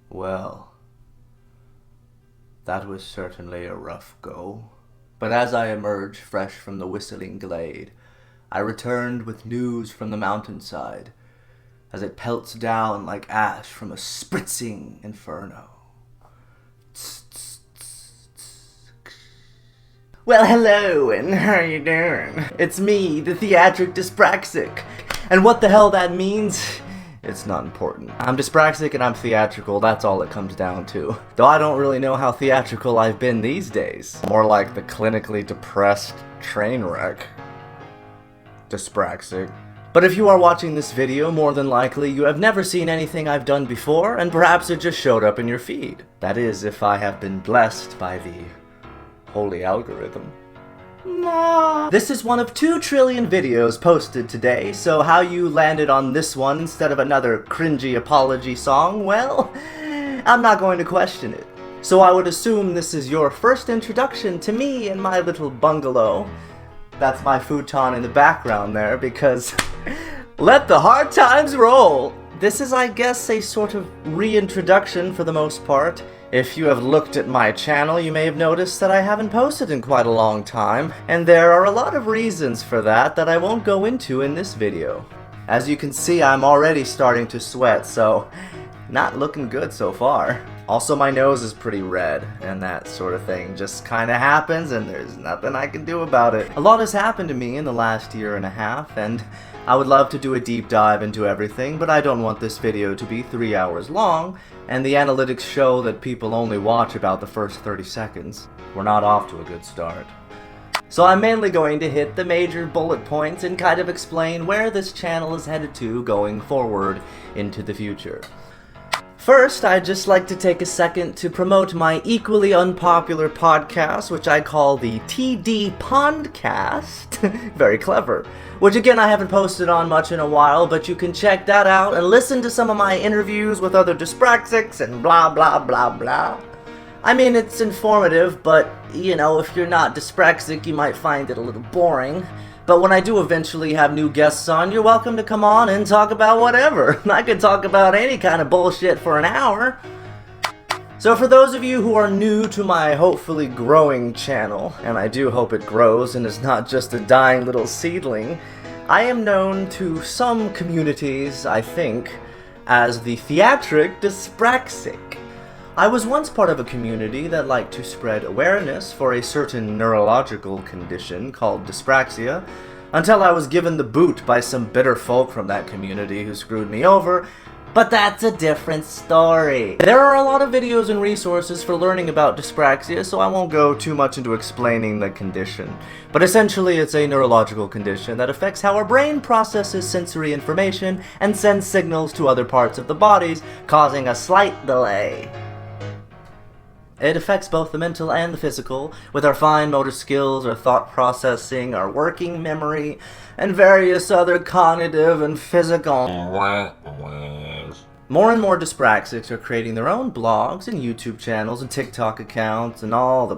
Well, that was certainly a rough go. But as I emerged fresh from the whistling glade, I returned with news from the mountainside, as it pelts down like ash from a spritzing inferno. Well, hello, and how you doing? It's me, the Theatric Dyspraxic. And what the hell that means? It's not important. I'm dyspraxic and I'm theatrical, that's all it comes down to. Though I don't really know how theatrical I've been these days. More like the clinically depressed train wreck. Dyspraxic. But if you are watching this video, more than likely you have never seen anything I've done before, and perhaps it just showed up in your feed. That is, if I have been blessed by the holy algorithm. This is one of 2 trillion videos posted today, so how you landed on this one instead of another cringy apology song, well, I'm not going to question it. So I would assume this is your first introduction to me and my little bungalow. That's my futon in the background there, because let the hard times roll! This is, I guess, a sort of reintroduction for the most part. If you have looked at my channel, you may have noticed that I haven't posted in quite a long time, and there are a lot of reasons for that I won't go into in this video. As you can see, I'm already starting to sweat, so not looking good so far. Also, my nose is pretty red, and that sort of thing just kinda happens, and there's nothing I can do about it. A lot has happened to me in the last year and a half, and I would love to do a deep dive into everything, but I don't want this video to be 3 hours long, and the analytics show that people only watch about the first 30 seconds. We're not off to a good start. So I'm mainly going to hit the major bullet points and kind of explain where this channel is headed to going forward into the future. First, I'd just like to take a second to promote my equally unpopular podcast, which I call the TD Pondcast. Very clever. Which again, I haven't posted on much in a while, but you can check that out and listen to some of my interviews with other dyspraxics and blah blah blah blah. I mean, it's informative, but, you know, if you're not dyspraxic, you might find it a little boring. But when I do eventually have new guests on, you're welcome to come on and talk about whatever. I could talk about any kind of bullshit for an hour. So for those of you who are new to my hopefully growing channel, and I do hope it grows and is not just a dying little seedling, I am known to some communities, I think, as the Theatric Dyspraxic. I was once part of a community that liked to spread awareness for a certain neurological condition called dyspraxia, until I was given the boot by some bitter folk from that community who screwed me over, but that's a different story. There are a lot of videos and resources for learning about dyspraxia, so I won't go too much into explaining the condition. But essentially it's a neurological condition that affects how our brain processes sensory information and sends signals to other parts of the bodies, causing a slight delay. It affects both the mental and the physical, with our fine motor skills, our thought processing, our working memory, and various other cognitive and physical. More and more dyspraxics are creating their own blogs and YouTube channels and TikTok accounts and all the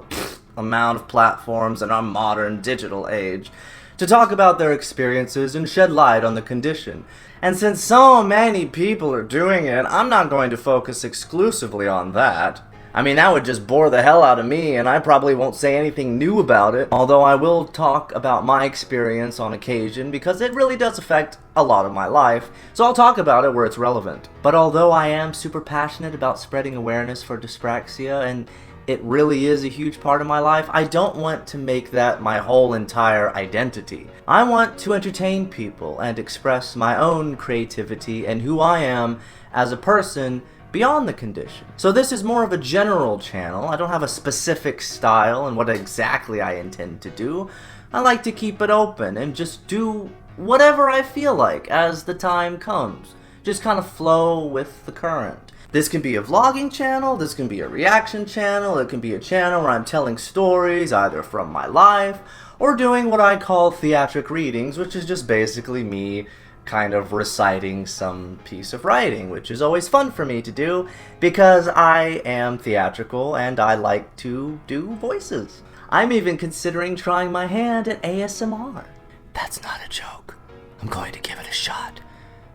amount of platforms in our modern digital age to talk about their experiences and shed light on the condition. And since so many people are doing it, I'm not going to focus exclusively on that. I mean, that would just bore the hell out of me, and I probably won't say anything new about it, although I will talk about my experience on occasion, because it really does affect a lot of my life, so I'll talk about it where it's relevant. But although I am super passionate about spreading awareness for dyspraxia, and it really is a huge part of my life, I don't want to make that my whole entire identity. I want to entertain people and express my own creativity and who I am as a person beyond the condition. So this is more of a general channel. I don't have a specific style and what exactly I intend to do. I like to keep it open and just do whatever I feel like as the time comes. Just kind of flow with the current. This can be a vlogging channel, this can be a reaction channel, it can be a channel where I'm telling stories either from my life or doing what I call theatric readings, which is just basically me kind of reciting some piece of writing, which is always fun for me to do because I am theatrical and I like to do voices. I'm even considering trying my hand at ASMR. That's not a joke. I'm going to give it a shot.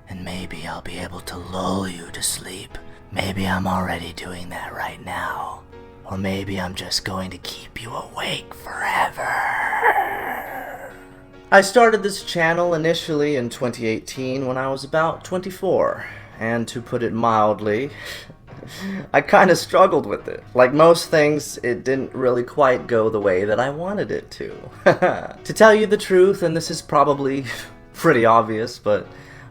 and maybe I'll be able to lull you to sleep. Maybe I'm already doing that right now. Or maybe I'm just going to keep you awake forever. I started this channel initially in 2018 when I was about 24, and to put it mildly, I kind of struggled with it. Like most things, it didn't really quite go the way that I wanted it to. To tell you the truth, and this is probably pretty obvious, but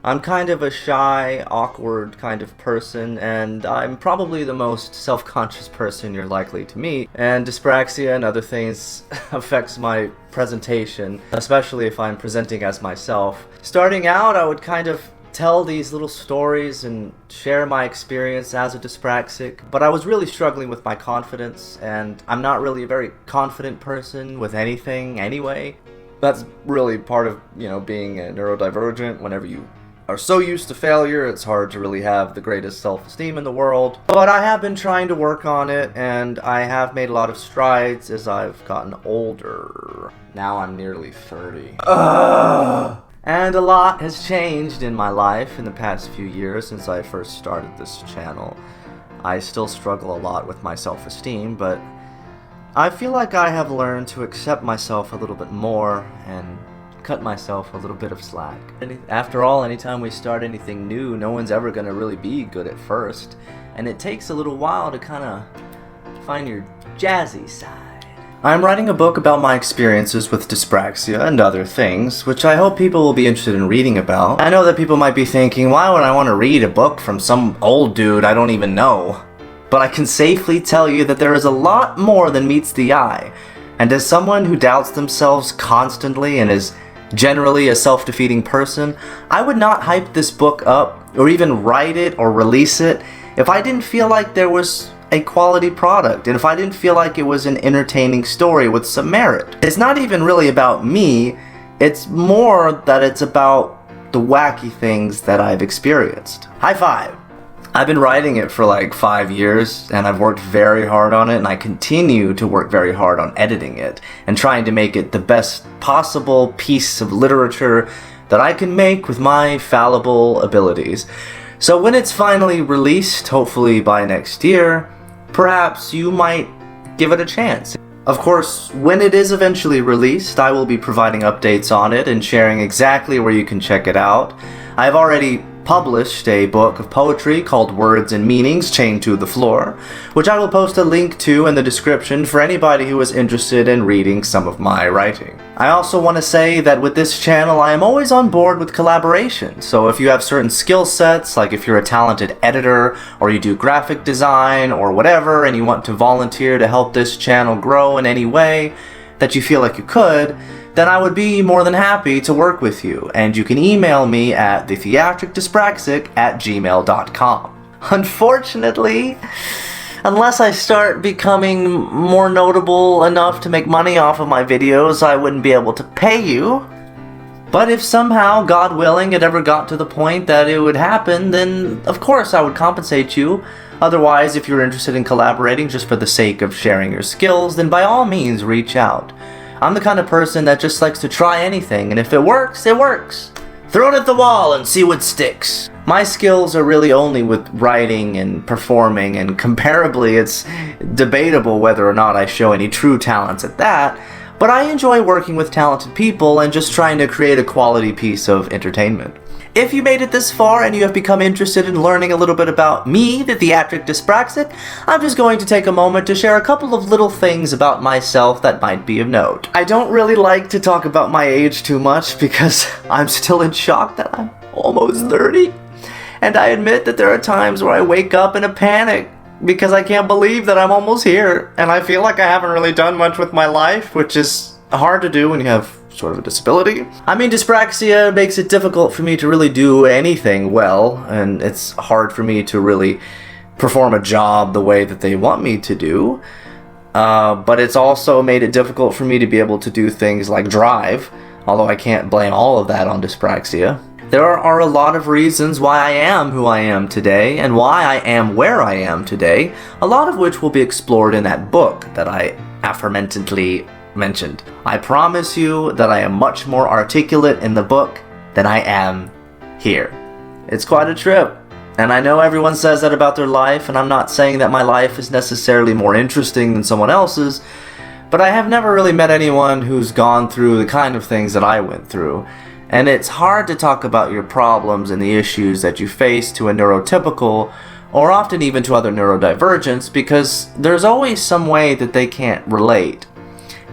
I'm kind of a shy, awkward kind of person, and I'm probably the most self-conscious person you're likely to meet, and dyspraxia and other things affects my presentation, especially if I'm presenting as myself. Starting out, I would kind of tell these little stories and share my experience as a dyspraxic, but I was really struggling with my confidence, and I'm not really a very confident person with anything anyway. That's really part of, being a neurodivergent. Whenever you are so used to failure, it's hard to really have the greatest self-esteem in the world. But I have been trying to work on it, and I have made a lot of strides as I've gotten older. Now I'm nearly 30. And a lot has changed in my life in the past few years since I first started this channel. I still struggle a lot with my self-esteem, but I feel like I have learned to accept myself a little bit more and cut myself a little bit of slack. After all, anytime we start anything new, no one's ever going to really be good at first, and it takes a little while to kind of find your jazzy side. I'm writing a book about my experiences with dyspraxia and other things, which I hope people will be interested in reading about. I know that people might be thinking, why would I want to read a book from some old dude I don't even know? But I can safely tell you that there is a lot more than meets the eye, and as someone who doubts themselves constantly and is generally a self-defeating person, I would not hype this book up or even write it or release it if I didn't feel like there was a quality product and if I didn't feel like it was an entertaining story with some merit. It's not even really about me, it's more that it's about the wacky things that I've experienced. High five! I've been writing it for like 5 years, and I've worked very hard on it, and I continue to work very hard on editing it and trying to make it the best possible piece of literature that I can make with my fallible abilities. So when it's finally released, hopefully by next year, perhaps you might give it a chance. Of course, when it is eventually released, I will be providing updates on it and sharing exactly where you can check it out. I've already published a book of poetry called Words and Meanings Chained to the Floor, which I will post a link to in the description for anybody who is interested in reading some of my writing. I also want to say that with this channel I am always on board with collaboration, so if you have certain skill sets, like if you're a talented editor or you do graphic design or whatever and you want to volunteer to help this channel grow in any way that you feel like you could, then I would be more than happy to work with you, and you can email me at thetheatricdyspraxic@gmail.com. Unfortunately, unless I start becoming more notable enough to make money off of my videos, I wouldn't be able to pay you. But if somehow, God willing, it ever got to the point that it would happen, then of course I would compensate you. Otherwise, if you're interested in collaborating just for the sake of sharing your skills, then by all means reach out. I'm the kind of person that just likes to try anything, and if it works, it works. Throw it at the wall and see what sticks. My skills are really only with writing and performing, and comparably it's debatable whether or not I show any true talents at that, but I enjoy working with talented people and just trying to create a quality piece of entertainment. If you made it this far and you have become interested in learning a little bit about me, the Theatric Dyspraxic, I'm just going to take a moment to share a couple of little things about myself that might be of note. I don't really like to talk about my age too much because I'm still in shock that I'm almost 30. And I admit that there are times where I wake up in a panic because I can't believe that I'm almost here. And I feel like I haven't really done much with my life, which is hard to do when you have sort of a disability. I mean, dyspraxia makes it difficult for me to really do anything well, and it's hard for me to really perform a job the way that they want me to do. But it's also made it difficult for me to be able to do things like drive, although I can't blame all of that on dyspraxia. There are a lot of reasons why I am who I am today, and why I am where I am today, a lot of which will be explored in that book that I aforementedly mentioned. I promise you that I am much more articulate in the book than I am here. It's quite a trip. And I know everyone says that about their life, and I'm not saying that my life is necessarily more interesting than someone else's, but I have never really met anyone who's gone through the kind of things that I went through. And it's hard to talk about your problems and the issues that you face to a neurotypical, or often even to other neurodivergents, because there's always some way that they can't relate.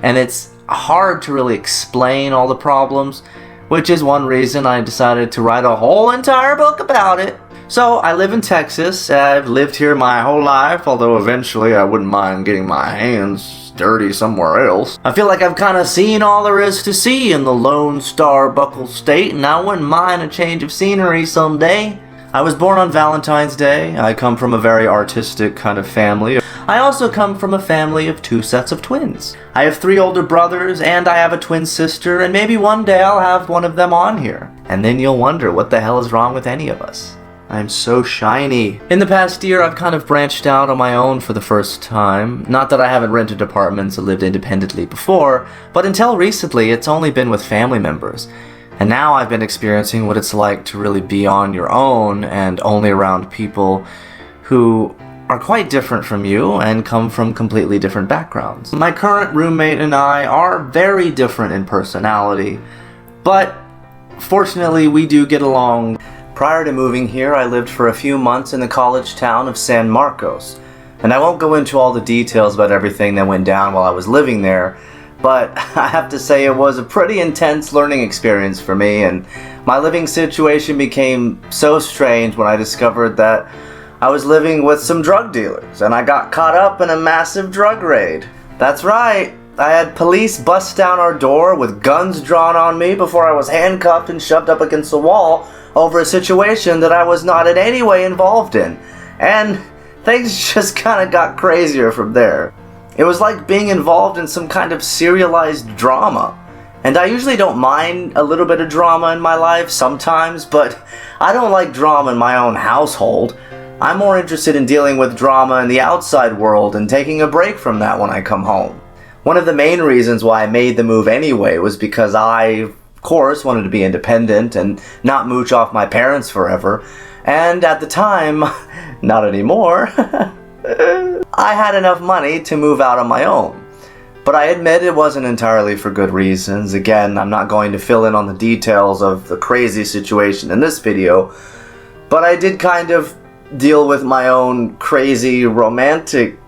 And it's hard to really explain all the problems, which is one reason I decided to write a whole entire book about it. So, I live in Texas. I've lived here my whole life, although eventually I wouldn't mind getting my hands dirty somewhere else. I feel like I've kind of seen all there is to see in the Lone Star Buckle State, and I wouldn't mind a change of scenery someday. I was born on Valentine's Day. I come from a very artistic kind of family. I also come from a family of 2 sets of twins. I have 3 older brothers, and I have a twin sister, and maybe one day I'll have one of them on here. And then you'll wonder what the hell is wrong with any of us. I'm so shiny. In the past year, I've kind of branched out on my own for the first time. Not that I haven't rented apartments or lived independently before, but until recently, it's only been with family members. And now I've been experiencing what it's like to really be on your own and only around people who are quite different from you and come from completely different backgrounds. My current roommate and I are very different in personality, but fortunately we do get along. Prior to moving here, I lived for a few months in the college town of San Marcos. And I won't go into all the details about everything that went down while I was living there, but I have to say it was a pretty intense learning experience for me, and my living situation became so strange when I discovered that I was living with some drug dealers, and I got caught up in a massive drug raid. That's right, I had police bust down our door with guns drawn on me before I was handcuffed and shoved up against the wall over a situation that I was not in any way involved in. And things just kind of got crazier from there. It was like being involved in some kind of serialized drama. And I usually don't mind a little bit of drama in my life sometimes, but I don't like drama in my own household. I'm more interested in dealing with drama in the outside world and taking a break from that when I come home. One of the main reasons why I made the move anyway was because I, of course, wanted to be independent and not mooch off my parents forever. And at the time, not anymore, I had enough money to move out on my own. But I admit it wasn't entirely for good reasons. Again, I'm not going to fill in on the details of the crazy situation in this video, but I did kind of deal with my own crazy romantic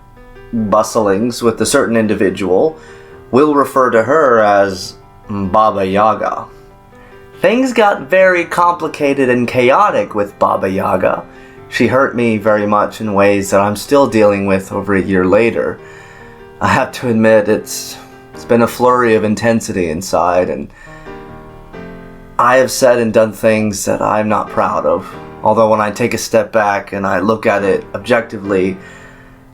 bustlings with a certain individual. We'll refer to her as Baba Yaga. Things got very complicated and chaotic with Baba Yaga. She hurt me very much in ways that I'm still dealing with over a year later. I have to admit it's been a flurry of intensity inside, and I have said and done things that I'm not proud of. Although when I take a step back and I look at it objectively,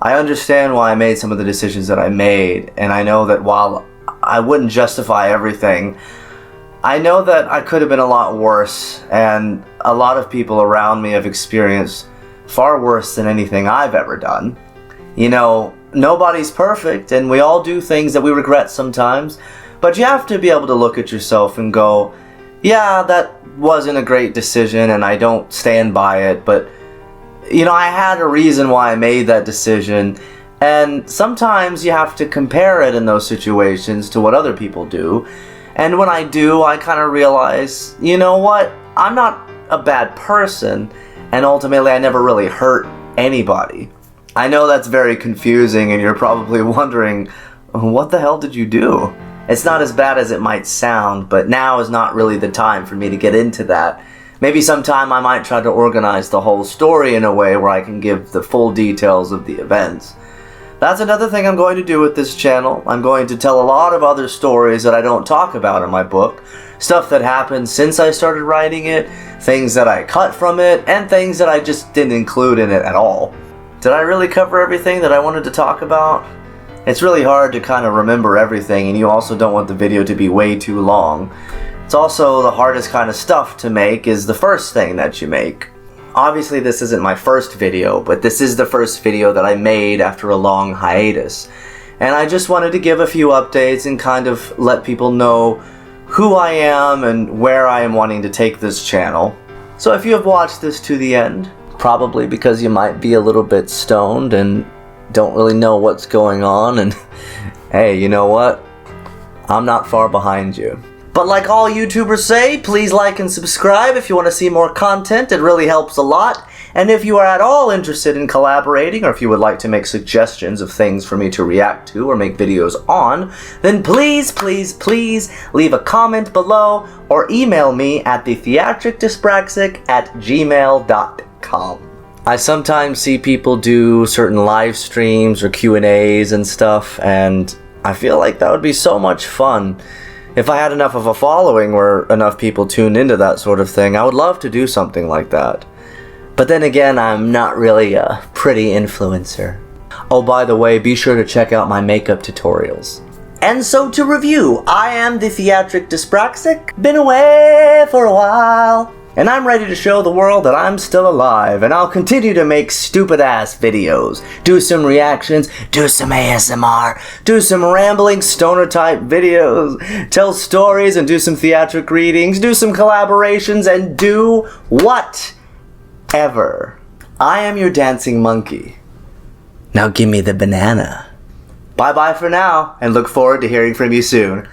I understand why I made some of the decisions that I made, and I know that while I wouldn't justify everything, I know that I could have been a lot worse, and a lot of people around me have experienced far worse than anything I've ever done. You know, nobody's perfect, and we all do things that we regret sometimes, but you have to be able to look at yourself and go, yeah, that wasn't a great decision, and I don't stand by it, but, you know, I had a reason why I made that decision, and sometimes you have to compare it in those situations to what other people do. And when I do, I kind of realize, you know what, I'm not a bad person, and ultimately I never really hurt anybody. I know that's very confusing, and you're probably wondering, what the hell did you do? It's not as bad as it might sound, but now is not really the time for me to get into that. Maybe sometime I might try to organize the whole story in a way where I can give the full details of the events. That's another thing I'm going to do with this channel. I'm going to tell a lot of other stories that I don't talk about in my book. Stuff that happened since I started writing it, things that I cut from it, and things that I just didn't include in it at all. Did I really cover everything that I wanted to talk about? It's really hard to kind of remember everything, and you also don't want the video to be way too long. It's also the hardest kind of stuff to make is the first thing that you make. Obviously this isn't my first video, but this is the first video that I made after a long hiatus. And I just wanted to give a few updates and kind of let people know who I am and where I am wanting to take this channel. So if you have watched this to the end, probably because you might be a little bit stoned and don't really know what's going on, and hey, you know what? I'm not far behind you. But like all YouTubers say, please like and subscribe if you want to see more content. It really helps a lot. And if you are at all interested in collaborating, or if you would like to make suggestions of things for me to react to or make videos on, then please, please, please leave a comment below or email me at theatricdyspraxic@gmail.com. I sometimes see people do certain live streams or Q&As and stuff, and I feel like that would be so much fun. If I had enough of a following where enough people tuned into that sort of thing, I would love to do something like that. But then again, I'm not really a pretty influencer. Oh, by the way, be sure to check out my makeup tutorials. And so to review, I am the Theatric Dyspraxic, been away for a while, and I'm ready to show the world that I'm still alive, and I'll continue to make stupid-ass videos, do some reactions, do some ASMR, do some rambling stoner-type videos, tell stories and do some theatric readings, do some collaborations, and do whatever. I am your dancing monkey. Now give me the banana. Bye-bye for now, and look forward to hearing from you soon.